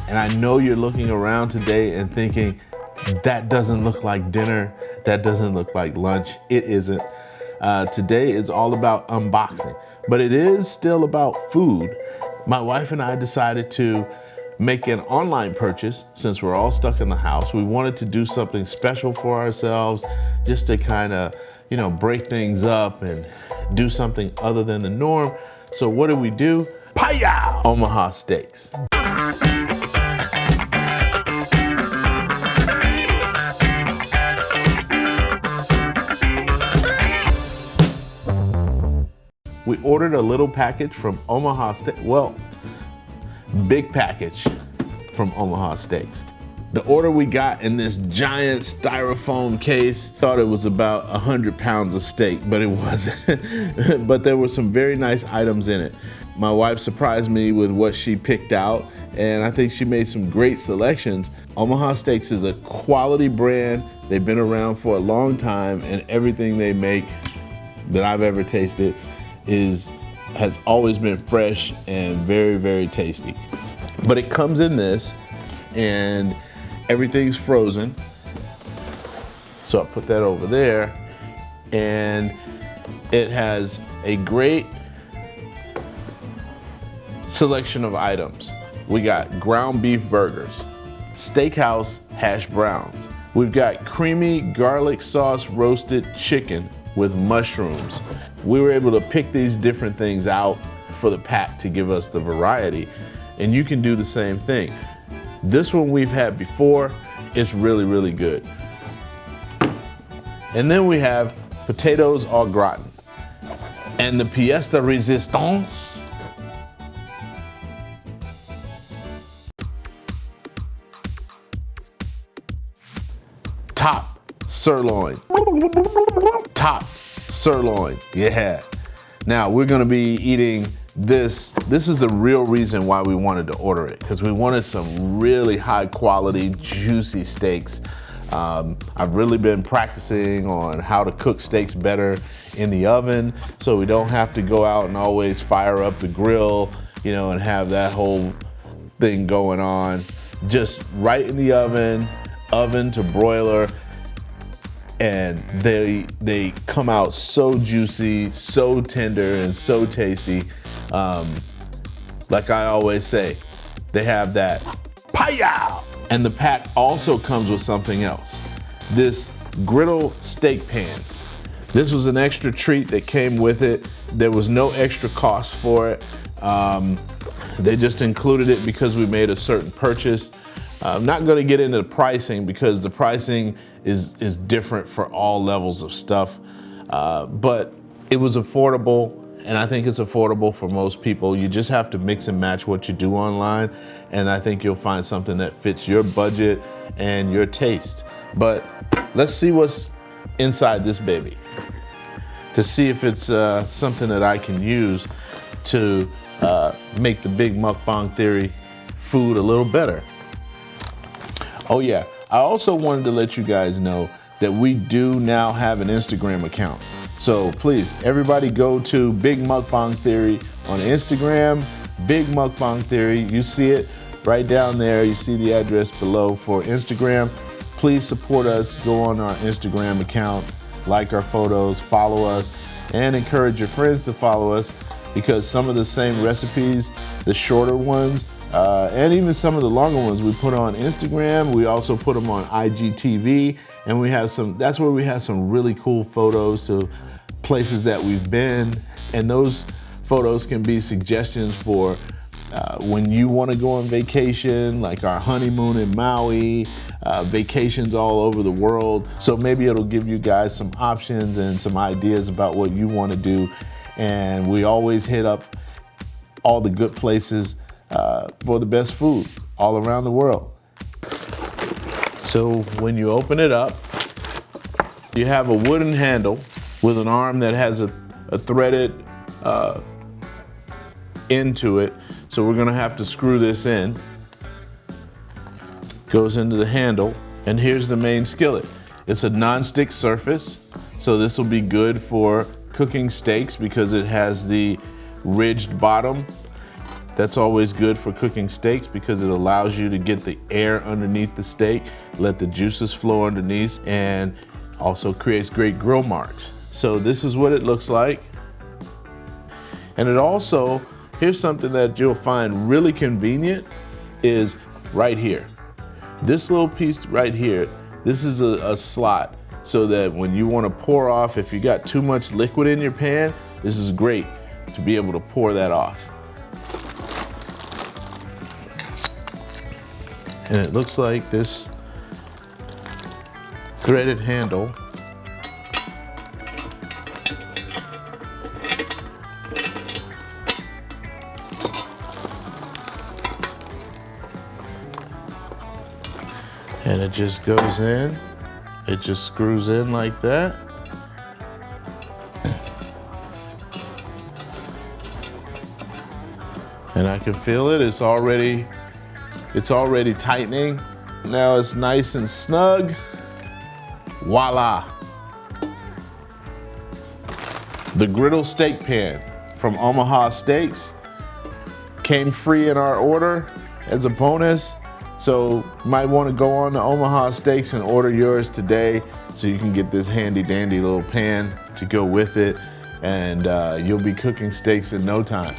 And I know you're looking around today and thinking, that doesn't look like dinner, that doesn't look like lunch. It isn't. Today is all about unboxing, but it is still about food. My wife and I decided to make an online purchase since we're all stuck in the house. We wanted to do something special for ourselves, just to kind of, break things up and do something other than the norm. So what did we do? Paya! Omaha Steaks. We ordered a little package from Omaha Steaks. Well, big package from Omaha Steaks. The order we got in this giant styrofoam case, thought it was about 100 pounds of steak, but it wasn't. But there were some very nice items in it. My wife surprised me with what she picked out, and I think she made some great selections. Omaha Steaks is a quality brand. They've been around for a long time, and everything they make that I've ever tasted has always been fresh and very, very tasty. But it comes in this, and everything's frozen. So I put that over there, and it has a great selection of items. We got ground beef burgers, steakhouse hash browns. We've got creamy garlic sauce roasted chicken with mushrooms. We were able to pick these different things out for the pack to give us the variety, and you can do the same thing. This one we've had before. It's really, really good. And then we have potatoes au gratin. And the pièce de résistance, top sirloin. Top sirloin, yeah. Now we're gonna be eating this. This is the real reason why we wanted to order it, because we wanted some really high quality, juicy steaks. I've really been practicing on how to cook steaks better in the oven, so we don't have to go out and always fire up the grill, and have that whole thing going on. Just right in the oven to broiler. And they come out so juicy, so tender, and so tasty. Like I always say, they have that paya! And the pack also comes with something else. This griddle steak pan. This was an extra treat that came with it. There was no extra cost for it. They just included it because we made a certain purchase. I'm not gonna get into the pricing because the pricing is different for all levels of stuff, but it was affordable, and I think it's affordable for most people. You just have to mix and match what you do online, and I think you'll find something that fits your budget and your taste. But let's see what's inside this baby to see if it's something that I can use to make the Big Mukbang Theory food a little better. Oh yeah, I also wanted to let you guys know that we do now have an Instagram account. So please, everybody go to Big Mukbang Theory on Instagram, Big Mukbang Theory. You see it right down there. You see the address below for Instagram. Please support us, go on our Instagram account, like our photos, follow us, and encourage your friends to follow us, because some of the same recipes, the shorter ones, and even some of the longer ones we put on Instagram. We also put them on IGTV, and that's where we have some really cool photos to places that we've been, and those photos can be suggestions for when you want to go on vacation, like our honeymoon in Maui, vacations all over the world. So maybe it'll give you guys some options and some ideas about what you want to do. And we always hit up all the good places for the best food all around the world. So when you open it up, you have a wooden handle with an arm that has a threaded end to it. So we're gonna have to screw this in. Goes into the handle, and here's the main skillet. It's a non-stick surface, so this will be good for cooking steaks because it has the ridged bottom. That's always good for cooking steaks because it allows you to get the air underneath the steak, let the juices flow underneath, and also creates great grill marks. So this is what it looks like. And it also, here's something that you'll find really convenient is right here. This little piece right here, this is a slot so that when you want to pour off, if you got too much liquid in your pan, this is great to be able to pour that off. And it looks like this threaded handle and it just goes in, it just screws in like that. And I can feel it, it's already tightening. Now it's nice and snug. Voila. The griddle steak pan from Omaha Steaks came free in our order as a bonus. So you might want to go on to Omaha Steaks and order yours today so you can get this handy dandy little pan to go with it, and you'll be cooking steaks in no time.